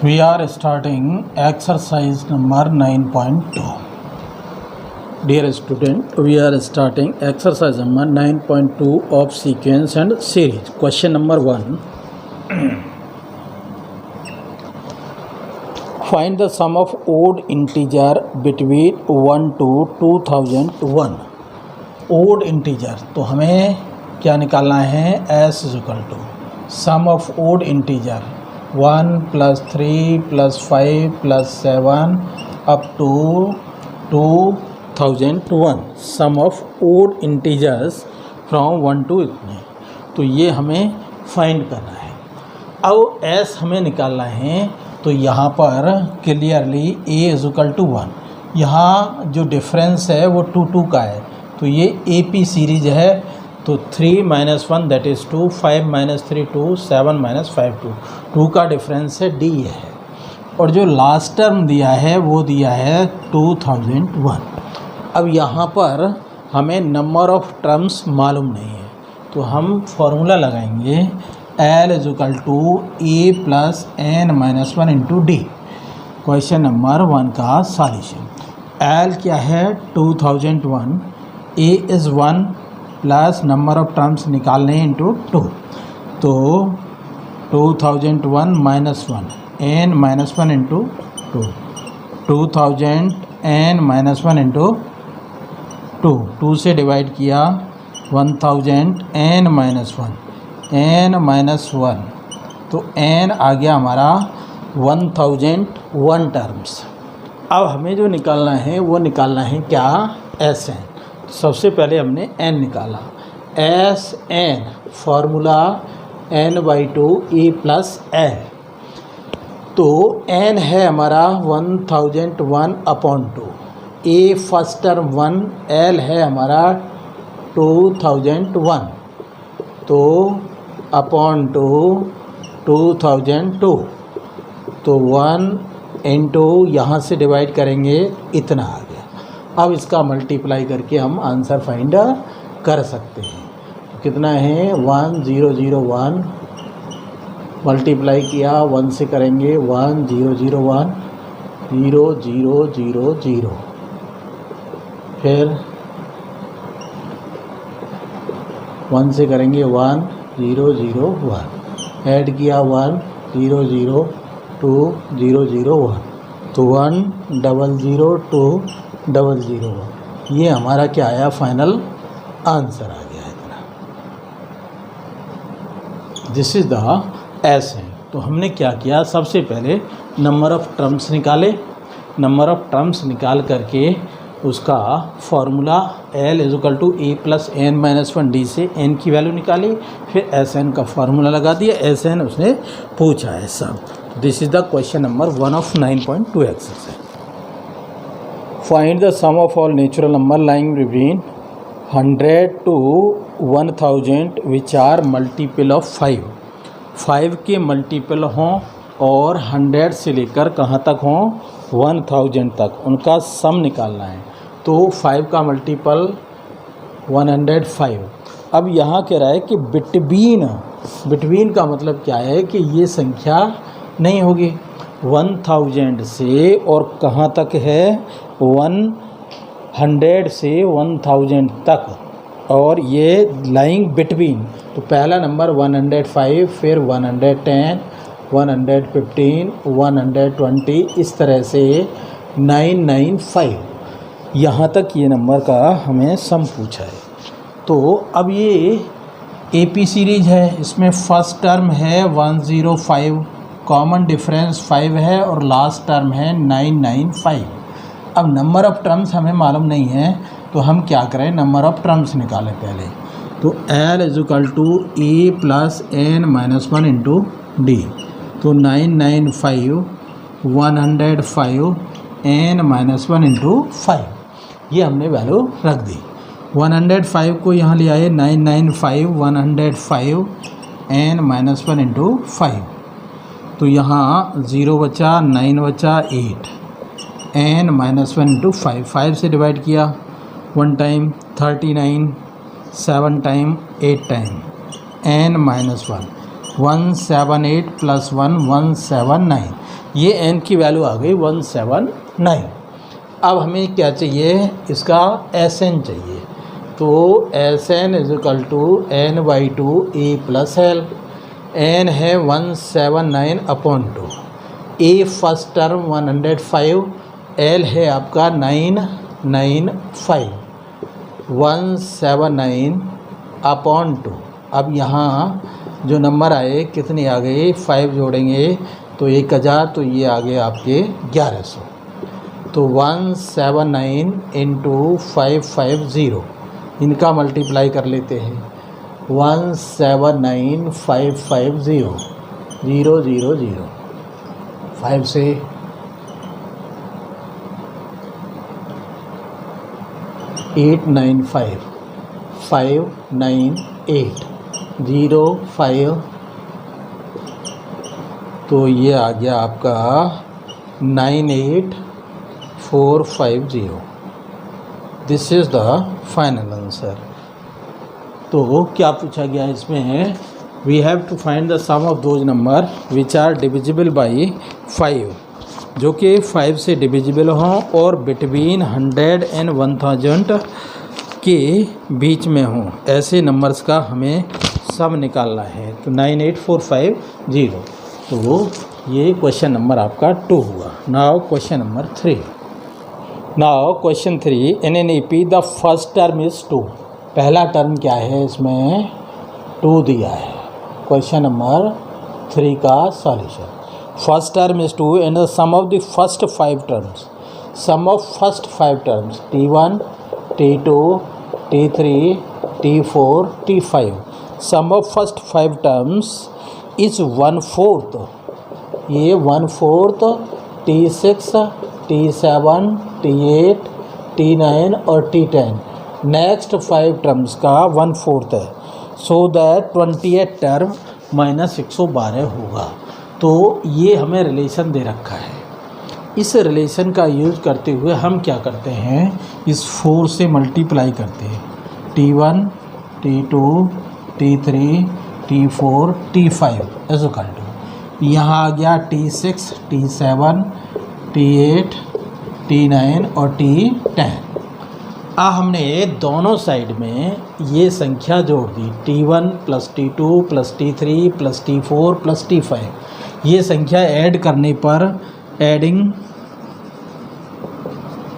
We are starting exercise number 9.2. Dear student, we are starting exercise number 9.2 of sequence and series. Question number 1. Find the sum of odd integer between 1 to 2001. Odd integer, तो हमें क्या निकालना है? S is equal to sum of odd integer 1 plus 3 plus 5 plus 7 up to 2001. Sum of odd integers from 1 to इतने. तो ये हमें find करना है. अब S हमें निकालना है, तो यहाँ पर clearly a is equal to 1. यहाँ जो डिफरेंस है वो 2 का है, तो ये AP सीरीज है. तो 3 - 1 दैट इज़ 2, 5 - 3 2, 7 - 5 2 का डिफरेंस है D है. और जो लास्ट टर्म दिया है वो दिया है 2001. अब यहाँ पर हमें नंबर ऑफ टर्म्स मालूम नहीं है, तो हम फॉर्मूला लगाएंगे L is equal to A plus n-1 into D. Question number 1 का सॉल्यूशन. L क्या है? 2001. A is 1 plus number of terms निकालने इंटू 2. तो 2001 - 1 n-1 इंटू 2. 2000 n-1 इंटू 2 से डिवाइड किया. 1000 n-1 n-1, तो n आ गया हमारा 1001 टर्म्स. अब हमें जो निकालना है वो निकालना है क्या? Sn. सबसे पहले हमने n निकाला. Sn formula n/2 a plus l. तो n है हमारा 1001 upon 2. a first term 1, l है हमारा 2001. तो अपॉन 2 2002. तो 1 इंटू यहाँ से डिवाइड करेंगे, इतना आ गया. अब इसका मल्टीप्लाई करके हम आंसर फाइंड कर सकते हैं. तो कितना है? 1001 मल्टीप्लाई किया 1 से करेंगे 1001 0000. फिर 1 से करेंगे 1001. ऐड किया 1002 तो 10020001. ये हमारा क्या आया? फाइनल आंसर आ गया इतना. दिस इज़ द एस है. तो हमने क्या किया? सबसे पहले नंबर ऑफ़ टर्म्स निकाले. नंबर ऑफ़ टर्म्स निकाल करके उसका formula L is equal to A plus n-1 D से n की वैल्यू निकाली. फिर Sn का फार्मूला लगा दिया. Sn उसने पूछा है सब. This is the question number 1 of 9.2 exercise. Find the sum of all natural number lying between 100 to 1000 which are multiple of 5. 5 के मल्टीपल हों और 100 से लेकर कहाँ तक हों? 1000 तक. उनका सम निकालना है. तो 5 का मल्टीपल 105. अब यहाँ कह रहा है कि बिटवीन का मतलब क्या है? कि ये संख्या नहीं होगी 1000 से और कहाँ तक है? 100 से 1000 तक. और ये लाइंग बिटवीन. तो पहला नंबर 105, फिर 110, 115, 120, इस तरह से 995 यहाँ तक ये नंबर का हमें सम पूछा है. तो अब ये AP सीरीज है. इसमें फर्स्ट टर्म है 105, कॉमन डिफरेंस 5 है और लास्ट टर्म है 995. अब नंबर ऑफ़ टर्म्स हमें मालूम नहीं है, तो हम क्या करें? नंबर ऑफ़ टर्म्स निकालें पहले. तो L is equal to A plus n-1 into D. तो 995 105 n-1 इंटू 5. ये हमने वैल्यू रख दी. 105 को यहाँ ले आए. 995 105 n-1 इंटू 5. तो यहाँ 0 बचा, 9 बचा, 8 n-1 इंटू 5. 5 से डिवाइड किया 1 टाइम 39, 7 टाइम 8 टाइम n-1 178 + 1 179. ये n की वैल्यू आ गई 179। अब हमें क्या चाहिए, इसका Sn चाहिए। तो Sn is equal to n/2 a plus L. n है 179/2, a फर्स्ट टर्म 105, l है आपका 995, 179/2। अब यहाँ जो नंबर आए कितने आ गए, 5 जोड़ेंगे तो 1000, तो ये आ गए आपके 1100। तो 179 इंटू 550, इनका मल्टीप्लाई कर लेते हैं। 179,550 0 0 0, 5 से 895 598 0 5, तो ये आ गया आपका 98450। This is the final answer. तो क्या पूछा गया इसमें, we have to find the sum of those number which are divisible by 5, जो कि 5 से डिविजिबल हों और बिटवीन 100 एंड 1000 के बीच में हों। ऐसे नंबर्स का हमें सम निकालना है। तो 98450, तो ये क्वेश्चन नंबर आपका 2 हुआ। Now question number 3। Now question 3, in an EP the first term is 2। पहला टर्म क्या है, इसमें 2 दिया है। क्वेश्चन नंबर 3 का solution, first term is 2 and the sum of the first 5 terms, sum of first 5 terms T1 T2 T3 T4 T5, sum of first 5 terms is 1/4। ये 1/4 T6 T7 T8 T9 और T10 next 5 terms का 1/4 है। So that 28 term minus 112 होगा। तो ये हमें relation दे रखा है। इस रिलेशन का यूज़ करते हुए हम क्या करते हैं, इस 4 से मल्टीप्लाई करते हैं। T1 T2 T3 T4 T5 is equal to, यहाँ आ गया T6 T7 T8 T9 और T10। हमने दोनों साइड में ये संख्या जोड़ दी, T1 plus T2 plus T3 plus T4 plus T5। ये संख्या ऐड करने पर adding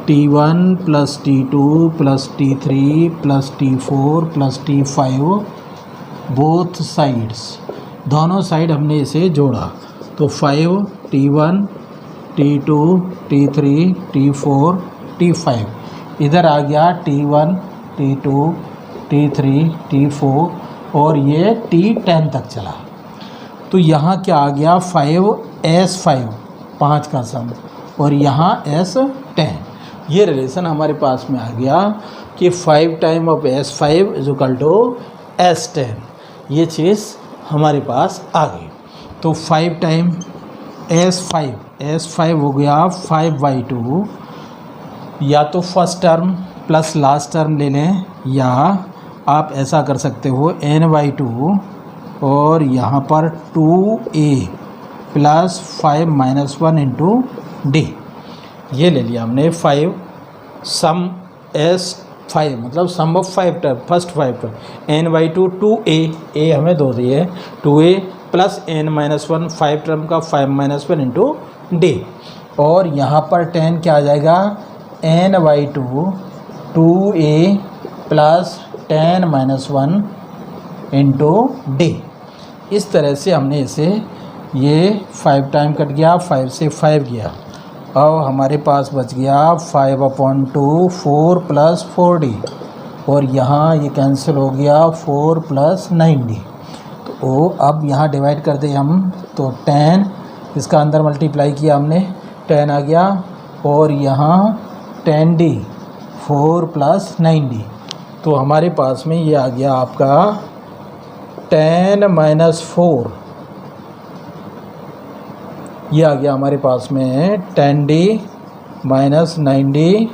T1 plus T2 plus T3 plus T4 plus T5 both sides, दोनों साइड हमने इसे जोड़ा। तो 5 T1 T2 T3 T4 T5, इधर आ गया T1 T2 T3 T4 और ये T10 तक चला। तो यहाँ क्या आ गया, 5S5, 5 का सम, और यहाँ S10। ये रिलेशन हमारे पास में आ गया कि 5 time of S5 is equal to S10। ये चीज़ हमारे पास आ गई। तो 5 टाइम S5 हो गया 5/2, या तो first term plus last term ले लें, या आप ऐसा कर सकते हो n/2 और यहाँ पर 2a प्लस 5 - 1 इंटू d, ये ले लिया हमने। 5 सम S5 मतलब sum of 5 term, first 5 term, n/2 2a हमें 2 दिए, 2a प्लस n-1 5 टर्म का 5 - 1 इंटू d, और यहाँ पर 10 क्या आ जाएगा, n/2 2a plus 10 - 1 into d। इस तरह से हमने इसे, ये 5 टाइम कट गया, 5 से 5 गया, और हमारे पास बच गया 5/2 4 प्लस 4d, और यहाँ ये कैंसिल हो गया 4 प्लस 9d। तो अब यहाँ डिवाइड कर दें हम, तो 10 इसका अंदर मल्टीप्लाई किया हमने, 10 आ गया, और यहाँ 10d 4 प्लस 9d, तो हमारे पास में ये आ गया आपका 10 - 4, ये आ गया हमारे पास में 10d - 9d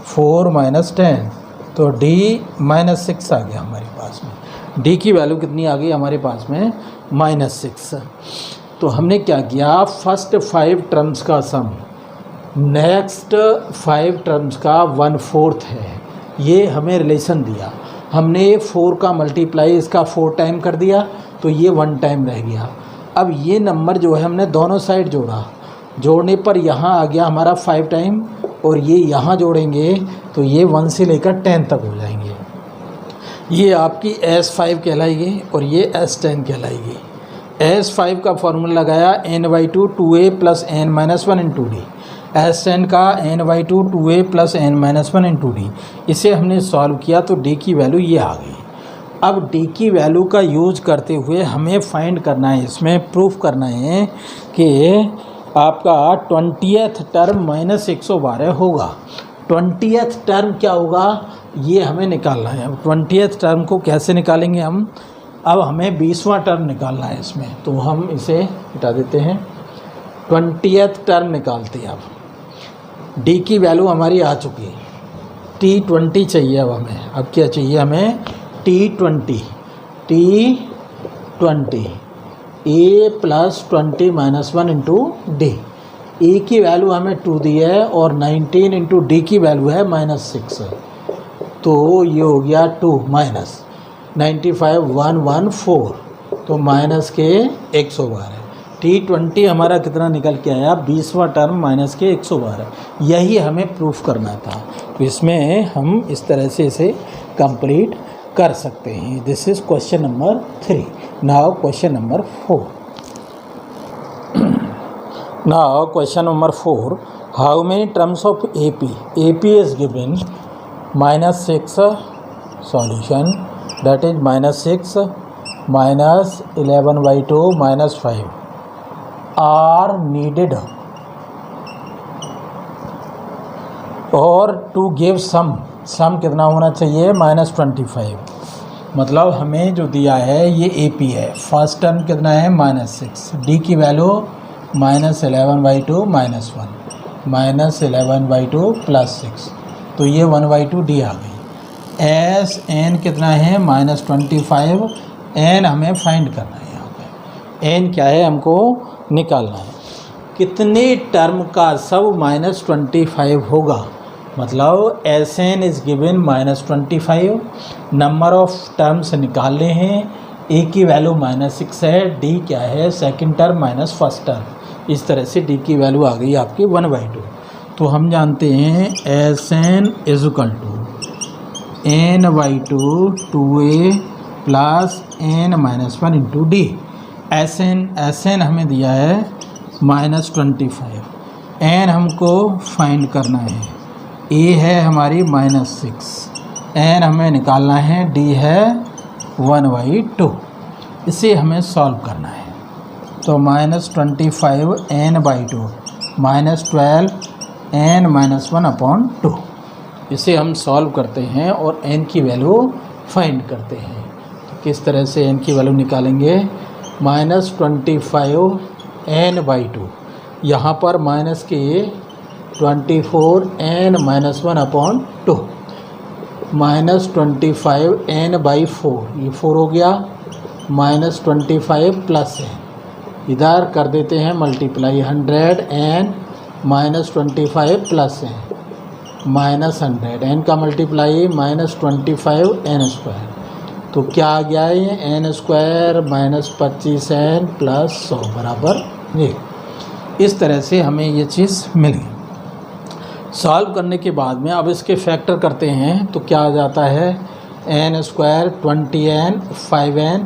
4 - 10, तो d -6 आ गया हमारे पास में। d की वैल्यू कितनी आ गई हमारे पास में, -6। तो हमने क्या किया, फर्स्ट 5 टर्म्स का सम नेक्स्ट 5 टर्म्स का 1/4 है, ये हमें रिलेशन दिया। हमने 4 का मल्टीप्लाई इसका 4 टाइम कर दिया तो ये 1 टाइम रह गया। अब ये नंबर जो है हमने दोनों साइड जोड़ा, जोड़ने पर यहाँ आ गया हमारा 5 टाइम, और ये यहाँ जोड़ेंगे तो ये 1 से लेकर 10 तक हो जाएंगे। ये आपकी S5 कहलाएगी और ये S10 कहलाएगी। S5 का फॉर्मूला लगाया n/2 2a + n-1 × d, S10 का n/2 2a + n-1 × d। इसे हमने सॉल्व किया तो d की वैल्यू ये आ गई। अब d की वैल्यू का यूज करते हुए हमें फाइंड करना है, इसमें प्रूफ करना है कि आपका 20th टर्म -112 होगा। 20th टर्म क्या होगा ये हमें निकालना है। अब 20th टर्म को कैसे निकालेंगे हम, अब हमें 20वां टर्म निकालना है इसमें, तो हम इसे हटा देते हैं। 20th टर्म निकालते हैं। अब d की वैल्यू हमारी आ चुकी है, T20 चाहिए अब हमें। अब क्या चाहिए हमें, T20 a + 20 - 1 × d। a की वैल्यू हमें 2 दी है और 19 × d की वैल्यू है -6, तो ये हो गया 2 माइनस 95 114, तो माइनस के 112। T20 हमारा कितना निकल के आया, 20वां टर्म माइनस के 112। यही हमें प्रूफ करना था, तो इसमें हम इस तरह से इसे कंप्लीट कर सकते हैं। This is question number 3। Now question number 4। Now question number 4, how many terms of AP is given -6 solution, that is -6 - 11/2 - 5 are needed और to give sum कितना होना चाहिए, -25। मतलब हमें जो दिया है ये AP है, फर्स्ट टर्म कितना है -6, D की वैल्यू -11/2 - 1 -11/2 + 6, तो ये 1/2 D आ गई। N कितना है -25, N हमें फाइंड करना है। यहाँ पे N क्या है हमको निकालना है। कितने टर्म का सब -25 होगा, मतलब Sn is given -25, number of terms निकालने हैं। A की वैल्यू -6 है, D क्या है second term minus first term, इस तरह से D की वैल्यू आ गई आपकी 1/2। तो हम जानते हैं Sn = n/2 2a + n-1 × d। Sn हमें दिया है -25, n हमको फाइंड करना है, a है हमारी -6, n हमें निकालना है, d है 1/2। इसे हमें सॉल्व करना है, तो -25 n/2 -12 n-1 / 2। इसे हम सॉल्व करते हैं और n की वैल्यू फाइंड करते हैं। तो किस तरह से n की वैल्यू निकालेंगे, -25 n/2, यहाँ पर माइनस के 24 n-1 / 2 -25 n/4, ये 4 हो गया, -25 प्लस है, इधर कर देते हैं मल्टीप्लाई, 100 n -25 प्लस है -100, n का मल्टीप्लाई -25 n², तो क्या आ गया है, n² -25 n + 100 बराबर ये। इस तरह से हमें ये चीज़ मिली। सॉल्व करने के बाद में अब इसके फैक्टर करते हैं तो क्या आ जाता है, n² 20n 5n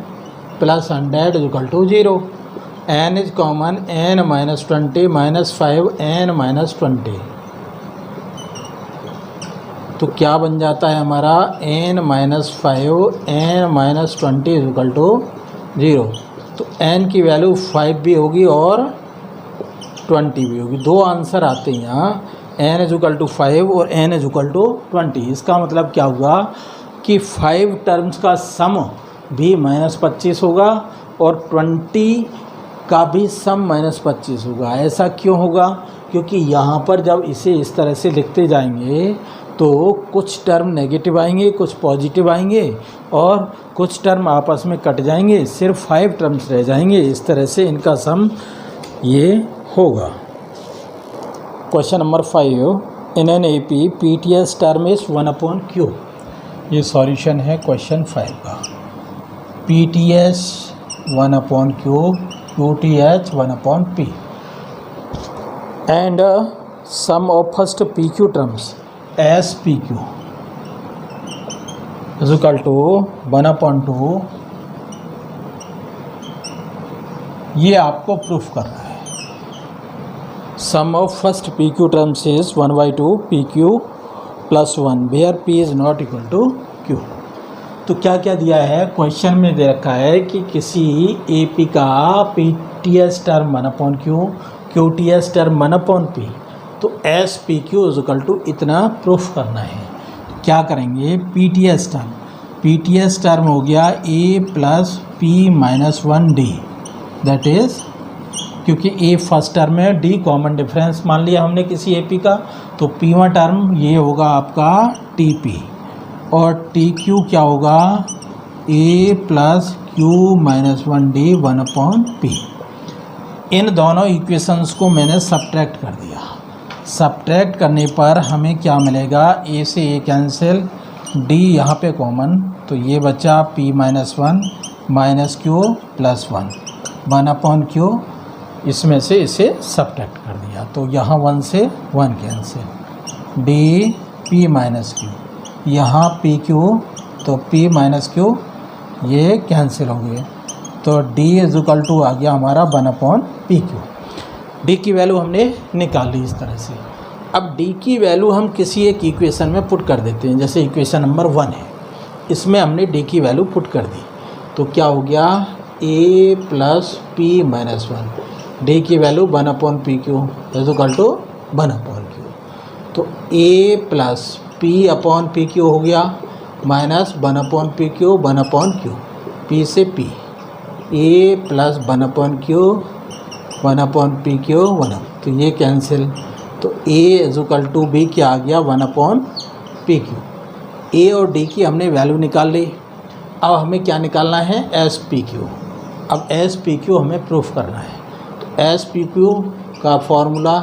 + 100 = 0। n is common, n - 20 - 5 n - 20, तो क्या बन जाता है हमारा n - 5 n - 20 = 0। तो n की वैल्यू 5 भी होगी और 20 भी होगी, दो आंसर आते हैं यहाँ, n = 5 और n = 20। इसका मतलब क्या हुआ कि 5 टर्म्स का सम भी -25 होगा और 20 का भी सम -25 होगा। ऐसा क्यों होगा, क्योंकि यहाँ पर जब इसे इस तरह से लिखते जाएंगे तो कुछ टर्म नेगेटिव आएंगे, कुछ पॉजिटिव आएंगे और कुछ टर्म आपस में कट जाएंगे, सिर्फ 5 टर्म्स रह जाएंगे। इस तरह से इनका सम ये होगा। Question number 5, in an AP PTS term is 1/Q। ये सॉल्यूशन है क्वेश्चन 5 का। PTS 1/Q, QTH 1/P and sum of first PQ terms as PQ is equal to 1/2। ये आपको प्रूफ करना है। Sum of first PQ terms is 1/2 PQ + 1 where P is not equal to Q। तो क्या क्या दिया है क्वेश्चन में दे रखा है कि किसी AP का PTS term 1/Q, QTS term 1/P, तो SPQ इज इक्वल टू इतना प्रूफ करना है। तो क्या करेंगे, PTS टर्म हो गया A + P - 1D, that is क्योंकि A फर्स्ट टर्म है, D कॉमन डिफरेंस मान लिया हमने किसी AP का, तो P1 टर्म ये होगा आपका TP और TQ क्या होगा A + Q - 1D 1/P। इन दोनों इक्वेशंस को मैंने सब्ट्रैक्ट कर दिया। सब्ट्रैक्ट करने पर हमें क्या मिलेगा, A से A कैंसिल, D यहाँ पे कॉमन, तो ये बचा P - 1 - Q + 1/Q। इसमें से इसे सब्ट्रैक्ट कर दिया, तो यहाँ 1 से 1 कैंसिल, D P - Q, यहाँ PQ, तो P - Q ये कैंसिल हो गए, तो D इज इक्वल टू आ गया हमारा 1/PQ। D की वैल्यू हमने निकाल ली इस तरह से। अब D की वैल्यू हम किसी एक इक्वेशन में पुट कर देते हैं, जैसे इक्वेशन नंबर 1 है, इसमें हमने D की वैल्यू पुट कर दी, तो क्या हो गया A + P - 1, D की value 1/PQ is equal to 1/Q। तो A + P/PQ हो गया माइनस 1/PQ 1/Q, P से P, A + 1/Q 1/PQ 1, तो ये कैंसिल, तो A is equal to B क्या आ गया 1/PQ। A और D की हमने वैल्यू निकाल ली। अब हमें क्या निकालना है, SPQ। अब SPQ हमें प्रूफ करना है, तो SPQ का फॉर्मूला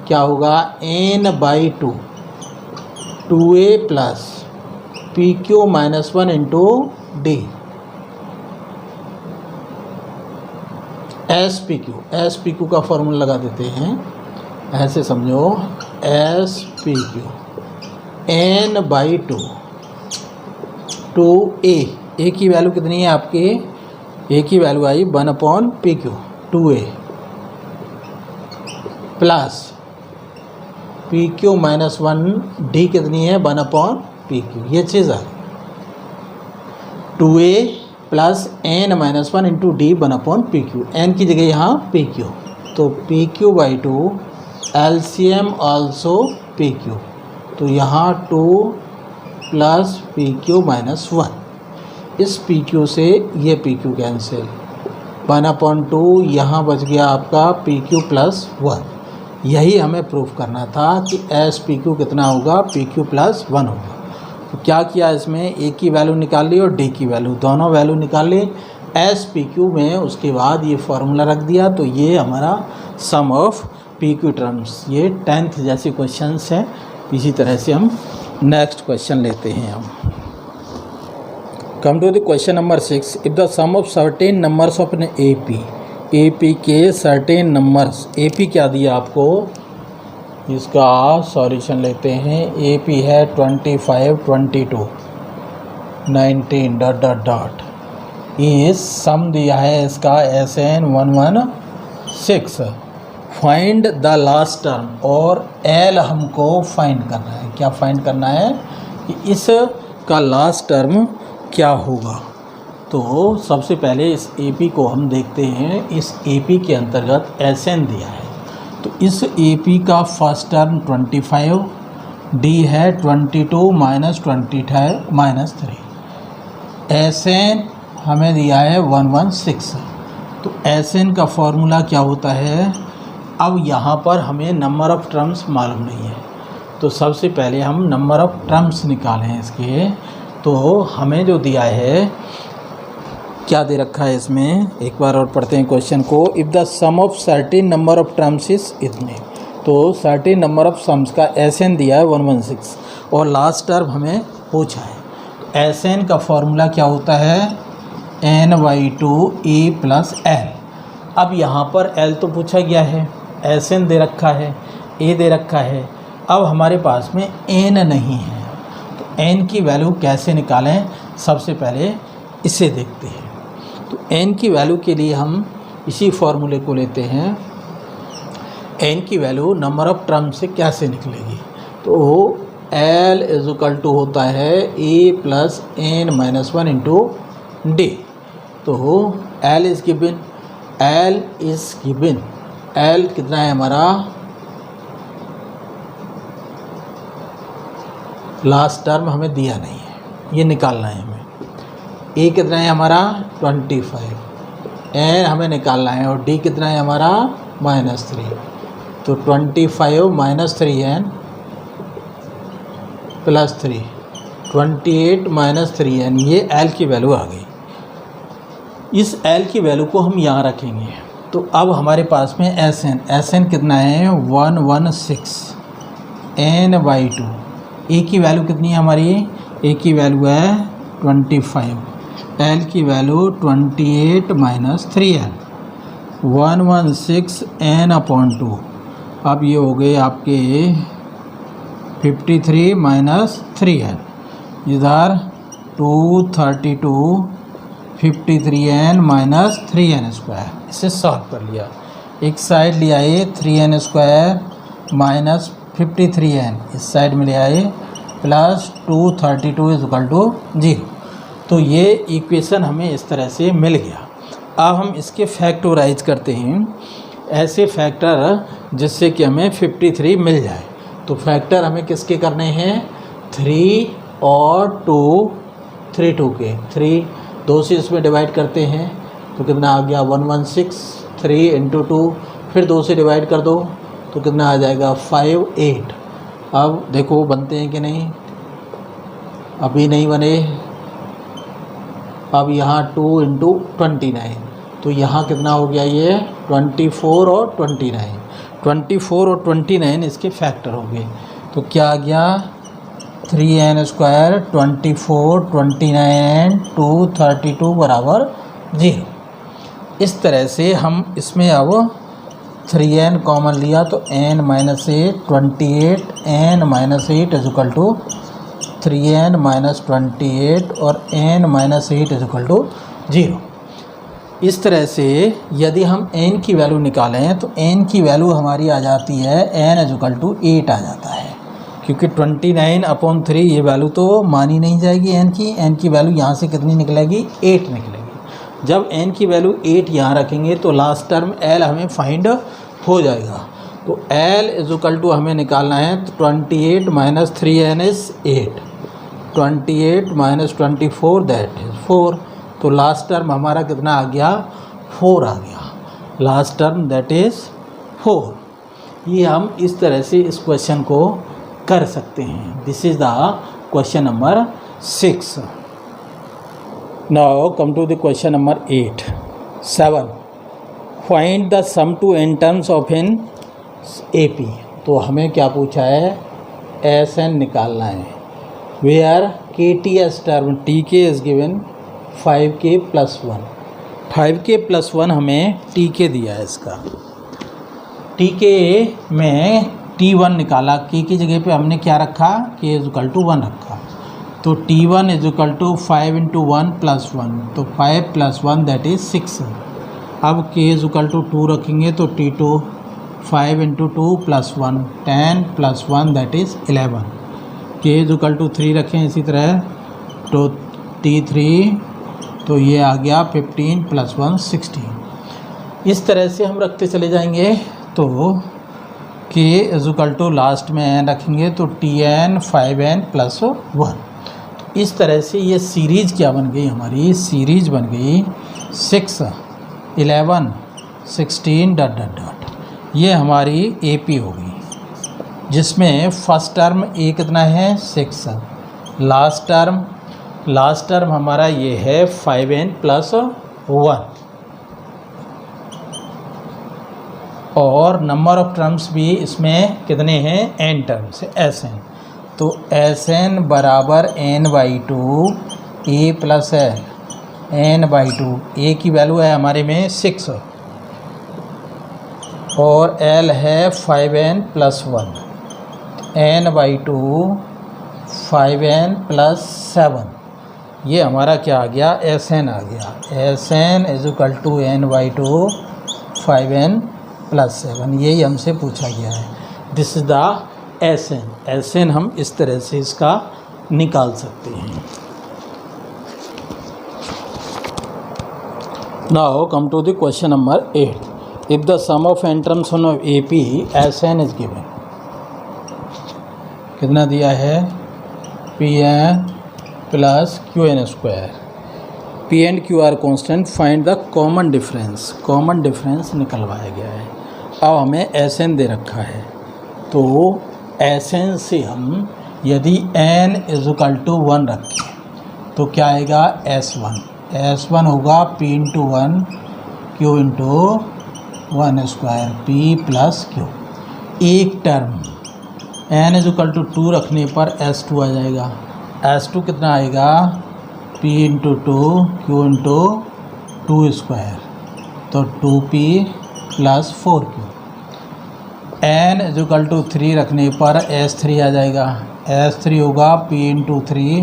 क्या होगा, n/2 2A + PQ - 1 × D। SPQ का फॉर्मूला लगा देते हैं, ऐसे समझो, SPQ n/2 2A, A की वैल्यू कितनी है आपकी, A की वैल्यू आई 1/PQ 2A plus PQ - 1, D कितनी है 1/PQ, ये चीज़ है 2A + n - 1 × D 1/PQ, n की जगह यहाँ PQ, तो PQ/2 LCM ऑल्सो PQ, तो यहाँ 2 + PQ - 1, इस PQ से ये PQ कैंसिल, 1/2 यहाँ बच गया आपका PQ + 1। यही हमें प्रूफ करना था कि SPQ कितना होगा, PQ + 1 होगा। तो क्या किया, इसमें A की वैल्यू निकाल ली और D की वैल्यू, दोनों वैल्यू निकाल ली SPQ में, उसके बाद ये फार्मूला रख दिया, तो ये हमारा सम ऑफ PQ टर्म्स। ये 10th जैसे क्वेश्चंस हैं। इसी तरह से हम नेक्स्ट क्वेश्चन लेते हैं। हम come to the question number 6, if the sum of certain numbers of an AP के सर्टेन नंबर्स, AP क्या दिया आपको, इसका सॉल्यूशन लेते हैं। AP है 25 22 19 ... इस सम दिया है इसका SN 116। Find the last term, और L हमको फाइंड करना है। क्या फाइंड करना है कि इस का लास्ट टर्म क्या होगा। तो सबसे पहले इस AP को हम देखते हैं। इस AP के अंतर्गत SN दिया है, तो इस AP का फर्स्ट टर्म 25, D है 22 - 20 - 3, SN हमें दिया है 116। तो SN का फॉर्मूला क्या होता है। अब यहाँ पर हमें नंबर ऑफ़ टर्म्स मालूम नहीं है, तो सबसे पहले हम नंबर ऑफ टर्म्स निकालें इसके। तो हमें जो दिया है, क्या दे रखा है इसमें, एक बार और पढ़ते हैं क्वेश्चन को। If the sum of certain number of terms is इतने, तो सर्टेन नंबर ऑफ सम्स का SN दिया है 116 और लास्ट टर्म हमें पूछा है। SN का फॉर्मूला क्या होता है, n/2 e + l। अब यहाँ पर l तो पूछा गया है, SN दे रखा है, a दे रखा है। अब हमारे पास में n नहीं है, तो n की वैल्यू कैसे निकालें, सबसे पहले इसे देखते हैं। तो n की वैल्यू के लिए हम इसी फॉर्मूले को लेते हैं। n की वैल्यू नंबर ऑफ टर्म से कैसे निकलेगी, तो L = होता है a + n-1 × d। तो L इज़ गिवन, L कितना है हमारा, लास्ट टर्म हमें दिया नहीं है, ये निकालना है हमें। a कितना है हमारा 25, n हमें निकालना है, और d कितना है हमारा -3। तो 25 - 3n + 3, 28 - 3n, ये l की वैल्यू आ गई। इस l की वैल्यू को हम यहाँ रखेंगे। तो अब हमारे पास में SN कितना है 116 n/2। a की वैल्यू कितनी है हमारी, a की वैल्यू है 25, l की वैल्यू 28 - 3n, 116 n/2। अब ये हो गए आपके 53 - 3n, इधर 232, 53n - 3n²। इसे सॉल्व कर लिया, एक साइड ले आए 3n² - 53n, इस साइड में ले आए प्लस 232 = 0। तो ये इक्वेशन हमें इस तरह से मिल गया। अब हम इसके फैक्टराइज करते हैं, ऐसे फैक्टर जिससे कि हमें 53 मिल जाए। तो फैक्टर हमें किसके करने हैं, 3 और 2, 3 2 के, 3 2 से इसमें डिवाइड करते हैं तो कितना आ गया 116, 3 × 2, फिर 2 से डिवाइड कर दो तो कितना आ जाएगा 5 8। अब देखो बनते हैं कि नहीं, अभी नहीं बने। अब यहाँ 2 × 29, तो यहाँ कितना हो गया, ये 24 और 29, 24 और 29 इसके फैक्टर हो गए। तो क्या आ गया 3n², 24, 29, 232 = 0। इस तरह से हम इसमें अब 3n कॉमन लिया तो n - 8, 28, n - 8 = 3n - 28 और n - 8 = 0। इस तरह से यदि हम n की वैल्यू निकालें तो n की वैल्यू हमारी आ जाती है n = 8 आ जाता है, क्योंकि 29/3 ये वैल्यू तो मानी नहीं जाएगी n की वैल्यू यहाँ से कितनी निकलेगी 8 निकलेगी। जब n की वैल्यू 8 यहाँ रखेंगे तो लास्ट टर्म l हमें फाइंड हो जाएगा। तो l = हमें निकालना है, तो 28 - 3n = 8, 28 - 24 दैट इज़ 4। तो लास्ट टर्म हमारा कितना आ गया 4 आ गया, लास्ट टर्म दैट इज़ 4। ये हम इस तरह से इस क्वेश्चन को कर सकते हैं। This is the question number 6। Now come to the question number 7। Find the sum to n terms of an AP। तो हमें क्या पूछा है, SN निकालना है, where KTS term TK is given 5k + 1, 5k + 1 हमें TK दिया है। इसका TK में T1 निकाला, K की जगह पे हमने क्या रखा, K = 1 रखा। तो T1 = 5 × 1 + 1, तो 5 + 1 दैट इज़ 6। अब K = 2 रखेंगे तो T2 5 × 2 + 1, 10 + 1 दैट इज़ 11। K = 3 रखें इसी तरह, तो T3 तो ये आ गया 15 + 1 16। इस तरह से हम रखते चले जाएंगे। तो K = लास्ट में n रखेंगे तो Tn 5n + 1। तो इस तरह से ये सीरीज़ क्या बन गई हमारी, सीरीज़ बन गई 6 11 16 ... ये हमारी AP हो गई। जिसमें फर्स्ट टर्म ए कितना है 6, लास्ट टर्म हमारा ये है 5n + 1 और नंबर ऑफ टर्म्स भी इसमें कितने हैं n टर्म्स Sn। तो Sn बराबर n/2 a + l n/2 a की वैल्यू है हमारे में 6 और l है 5n + 1 n/2 5n + 7 ये हमारा क्या आ गया Sn आ गया। Sn = n/2 5n + 7 यही हमसे पूछा गया है। दिस इज़ द Sn हम इस तरह से इसका निकाल सकते हैं। Now come to the question number 8। If the sum of n terms on AP Sn is given, कितना दिया है Pn + Qn²। P and Q are constant, find the common difference निकलवाया गया है। अब हमें Sn दे रखा है तो Sn से हम यदि n = 1 रखें तो क्या आएगा S1 होगा P × 1 Q × 1² P + Q। एक टर्म n = 2 रखने पर S2 आ जाएगा। S2 कितना आएगा P × 2 Q × 2² तो 2P + 4Q। n = 3 रखने पर S3 आ जाएगा। S3 होगा P × 3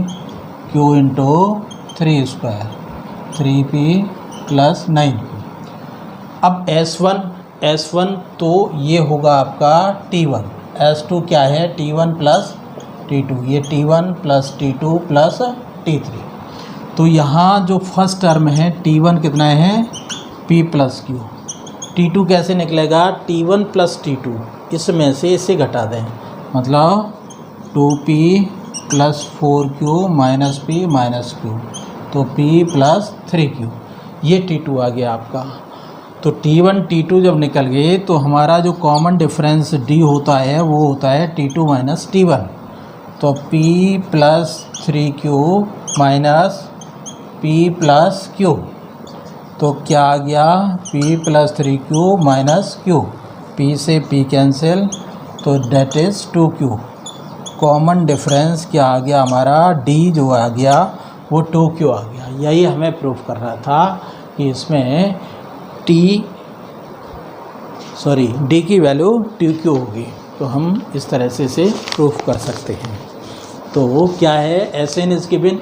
Q × 3² 3P + 9Q। अब S1 तो ये होगा आपका T1, S2 क्या है T1 + T2, ये T1 + T2 + T3। तो यहाँ जो फर्स्ट टर्म है T1 कितना है P + Q। T2 कैसे निकलेगा T1 + T2, इसमें से इसे घटा दें, मतलब 2P + 4Q - P - Q तो P + 3Q। ये T2 आ गया आपका। तो T1 T2 जब निकल गए तो हमारा जो कॉमन डिफरेंस D होता है वो होता है T2 - T1। तो P + 3Q - P + Q तो क्या आ गया P + 3Q - Q। P से P कैंसिल तो that is 2Q। Common difference क्या आ गया हमारा D जो आ गया वो 2Q आ गया। यही हमें प्रूफ करना था कि इसमें D की वैल्यू 2Q होगी। तो हम इस तरह से इसे प्रूफ कर सकते हैं। तो क्या है Sn इज गिवन,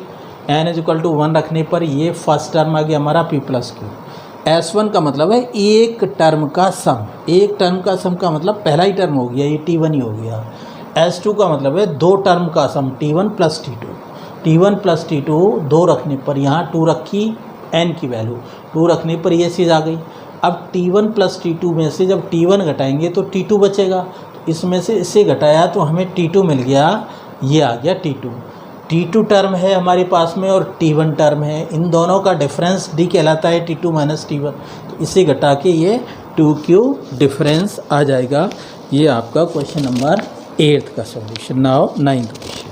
n = 1 रखने पर ये फर्स्ट टर्म आ गया हमारा P + Q। S1 का मतलब है एक टर्म का सम, एक टर्म का सम का मतलब पहला ही टर्म हो गया, ये T1 ही हो गया। S2 का मतलब है दो टर्म का सम T1 + T2। T1 + T2 2 रखने पर यहाँ 2 रखी n की वैल्यू, 2 रखने पर ये चीज़ आ गई। अब T1 + T2 में से जब T1 घटाएंगे तो T2 बचेगा, इसमें से इससे घटाया तो हमें T2 मिल गया, ये आ गया T2 टर्म है हमारे पास में और T1 टर्म है, इन दोनों का डिफरेंस D कहलाता है T2 - T1। तो इसे घटा के ये 2Q डिफरेंस आ जाएगा। ये आपका क्वेश्चन नंबर 8 का solution. Now 9th question,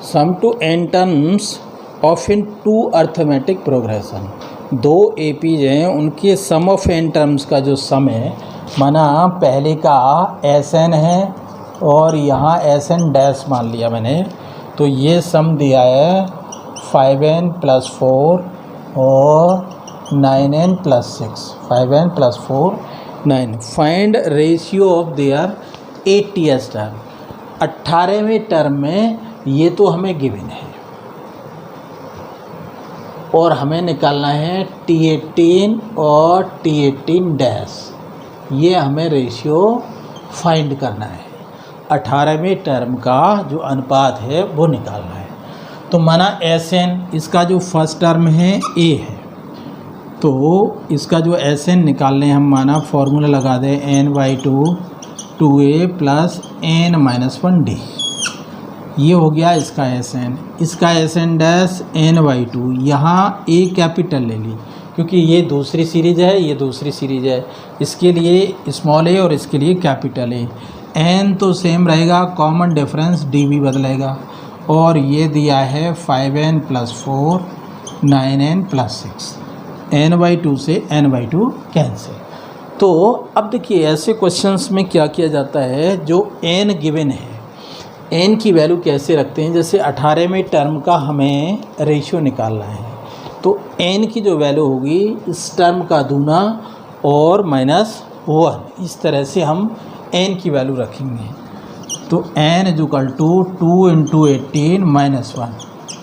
sum to n terms of in 2 arithmetic progression. 2 APs हैं, उनके सम ऑफ n टर्म्स का जो सम है, माना पहले का Sn है और यहाँ Sn' मान लिया मैंने, तो ये सम दिया है 5n + 4 और 9n + 6, 5n + 4 9। Find ratio of their 80th term. 18वें टर्म में ये तो हमें गिवन है और हमें निकालना है T18 और T18', ये हमें रेशियो फाइंड करना है। 18वें टर्म का जो अनुपात है वो निकालना है। तो माना Sn, इसका जो फर्स्ट टर्म है A है, तो इसका जो Sn निकालने हम माना फॉर्मूला लगा दें n/2 2a + n - 1d। ये हो गया इसका Sn, इसका Sn' n/2। यहाँ A कैपिटल ले ली क्योंकि ये दूसरी सीरीज़ है, ये दूसरी सीरीज़ है, इसके लिए स्मॉल a और इसके लिए कैपिटल A। एन तो सेम रहेगा, कॉमन डिफरेंस डी भी बदलेगा। और ये दिया है 5n + 4 9n + 6, n/2 से n/2 कैंसिल। तो अब देखिए ऐसे क्वेश्चंस में क्या किया जाता है, जो n गिवन है, n की वैल्यू कैसे रखते हैं। जैसे 18वें टर्म का हमें रेशियो निकालना है, तो n की जो वैल्यू होगी इस टर्म का दूना और -1, इस तरह से हम n की वैल्यू रखेंगे। तो n = 2 × 18 -1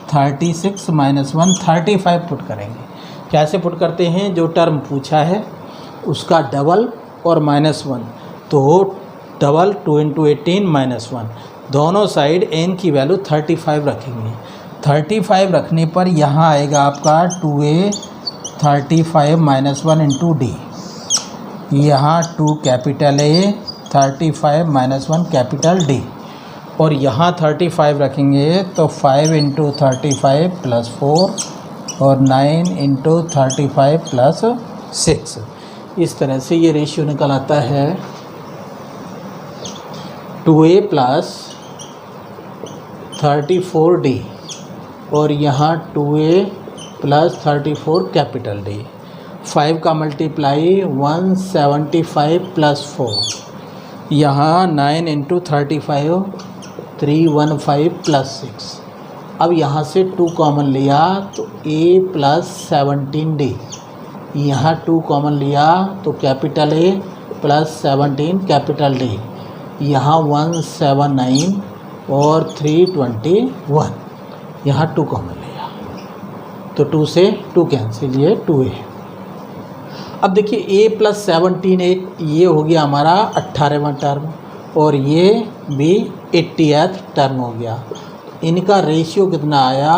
36 -1 35 पुट करेंगे। कैसे पुट करते हैं, जो टर्म पूछा है उसका डबल और -1, तो डबल 2 × 18 -1, दोनों साइड n की वैल्यू 35 रखेंगे। 35 रखने पर यहाँ आएगा आपका 2a 35 -1 × d, यहाँ 2 कैपिटल A 35 -1 कैपिटल D, और यहाँ 35 रखेंगे तो 5 × 35 + 4 और 9 × 35 + 6, इस तरह से ये रेशियो निकल आता है 2a + 34d, और यहाँ 2a + 34 कैपिटल D। 5 का मल्टीप्लाई 175 + 4, यहाँ 9 × 35 315 + 6। अब यहाँ से 2 कॉमन लिया तो a + 17d, यहाँ 2 कॉमन लिया तो कैपिटल A + 17 कैपिटल D, यहाँ 179 और 321, यहाँ 2 कॉमन लिया तो 2 से 2 कैंसिल, ये 2a। अब देखिए a + 17 ये हो गया हमारा 18वां टर्म, और ये भी 80th टर्म हो गया। इनका रेशियो कितना आया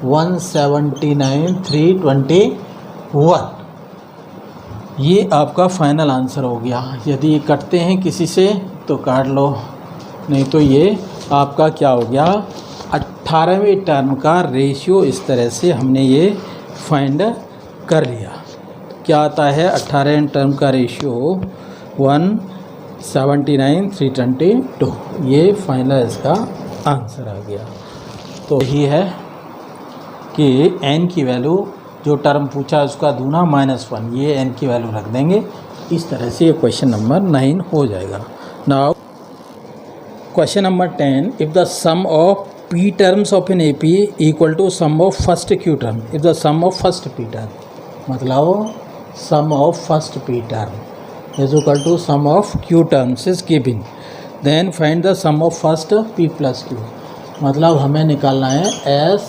179 321, ये आपका फाइनल आंसर हो गया। यदि कटते हैं किसी से तो काट लो, नहीं तो ये आपका क्या हो गया 18वें टर्म का रेशियो। इस तरह से हमने ये फाइंड कर लिया। क्या आता है 18वें टर्म का रेशियो 179 322, ये फाइनल इसका आंसर आ गया। तो यही है कि n की वैल्यू जो टर्म पूछा उसका दूना -1, ये n की वैल्यू रख देंगे। इस तरह से ये क्वेश्चन नंबर 9 हो जाएगा। Now question number 10, if the sum of p terms of an AP equal to sum of first q term, if the sum of first p term, मतलब sum of first p term is equal to sum of q terms is given, then find the sum of first p plus q, मतलब हमें निकालना है s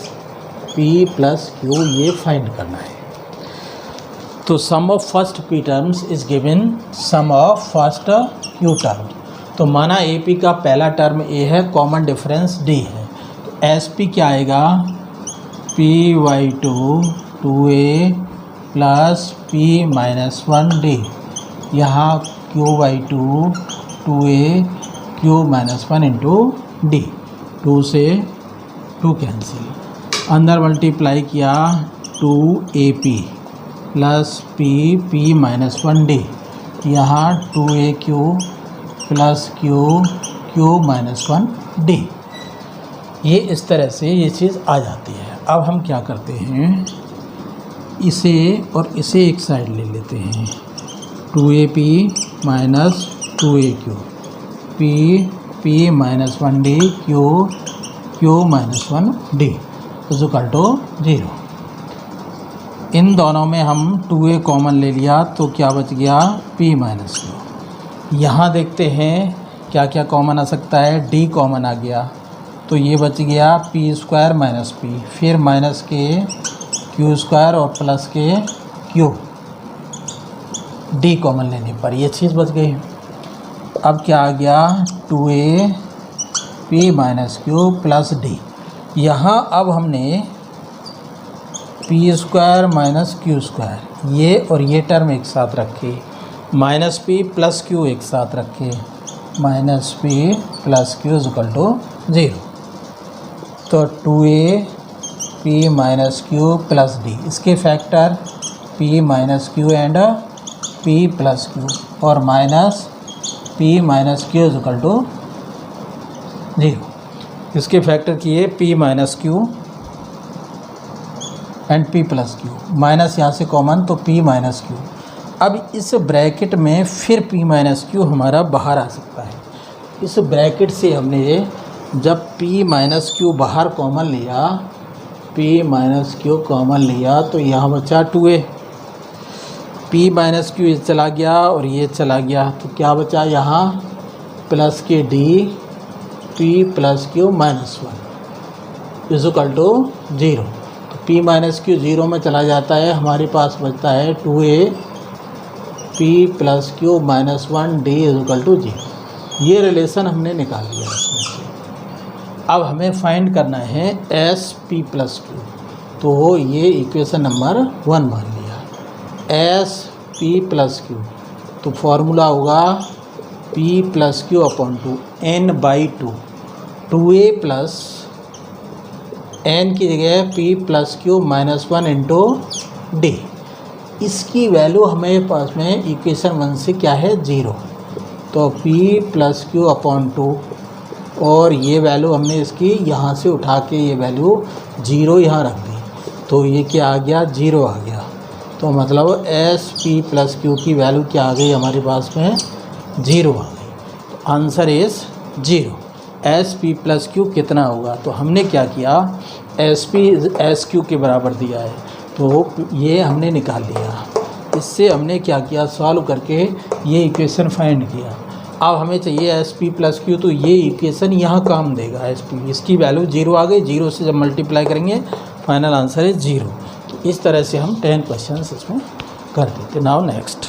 p plus q, ये find करना है। तो sum of first p terms is given sum of first q term, तो माना AP का पहला टर्म a है, कॉमन डिफरेंस d है, तो SP क्या आएगा p/2 2a + p - 1d, यहाँ q/2 2a q - 1 × d, 2 से 2 कैंसिल, अंदर मल्टीप्लाई किया 2AP + p - 1d, यहाँ 2aq + q - 1d, ये इस तरह से ये चीज़ आ जाती है। अब हम क्या करते हैं, इसे और इसे एक साइड ले लेते हैं, 2AP - 2aq p - 1d q - 1d = 0। इन दोनों में हम 2a कॉमन ले लिया तो क्या बच गया p - q। यहाँ देखते हैं क्या क्या कॉमन आ सकता है, d कॉमन आ गया तो ये बच गया p² - p, फिर माइनस के q² और प्लस के q, d कॉमन लेने पर ये चीज़ बच गई। अब क्या आ गया 2a p - q + d, यहाँ अब हमने p² - q², ये और ये टर्म एक साथ रखे, -p + q एक साथ रखे, -p + q = 0। तो 2a p - q + d, इसके factor p - q and p + q, और minus P minus Q is equal to 0। इसके फैक्टर किए P minus Q and P plus Q, minus यहाँ से कॉमन तो पी माइनस क्यू। अब इस ब्रैकेट में फिर पी माइनस क्यू हमारा बाहर आ सकता है। इस ब्रैकेट से हमने जब पी माइनस क्यू बाहर कॉमन लिया, पी माइनस क्यू कॉमन लिया, तो यहाँ बचा 2a। पी माइनस क्यू ये चला गया और ये चला गया, तो क्या बचा यहाँ प्लस के D P plus Q minus 1 is equal to 0। तो पी माइनस क्यू 0 में चला जाता है, हमारे पास बचता है 2a P plus Q minus 1 D is equal to 0। ये रिलेशन हमने निकाल लिया इसमें से। अब हमें फाइंड करना है एस पी प्लस क्यू, तो ये इक्वेशन नंबर 1 मान लिया। एस पी प्लस क्यू तो फॉर्मूला होगा P plus Q upon 2 n by 2a plus n की जगह P plus Q minus 1 into D. इसकी वैल्यू हमारे पास में इक्वेशन 1 से क्या है 0, तो p प्लस क्यू अपॉन 2 और ये वैल्यू हमने इसकी यहाँ से उठा के ये वैल्यू 0 यहाँ रख दी, तो ये क्या आ गया 0 आ गया। तो मतलब एस पी प्लस क्यू की वैल्यू क्या आ गई हमारे पास में 0 आ गई। तो answer is 0। S P plus Q कितना होगा, तो हमने क्या किया एस पी एस क्यू के बराबर दिया है, तो ये हमने निकाल लिया। इससे हमने क्या किया सॉल्व करके ये इक्वेशन फाइंड किया। अब हमें चाहिए एस पी प्लस क्यू, तो ये इक्वेशन यहाँ काम देगा एस पी, इसकी वैल्यू 0 आ गई। 0 से जब मल्टीप्लाई करेंगे फाइनल आंसर है 0। तो इस तरह से हम 10 क्वेश्चन इसमें कर देते। Now next.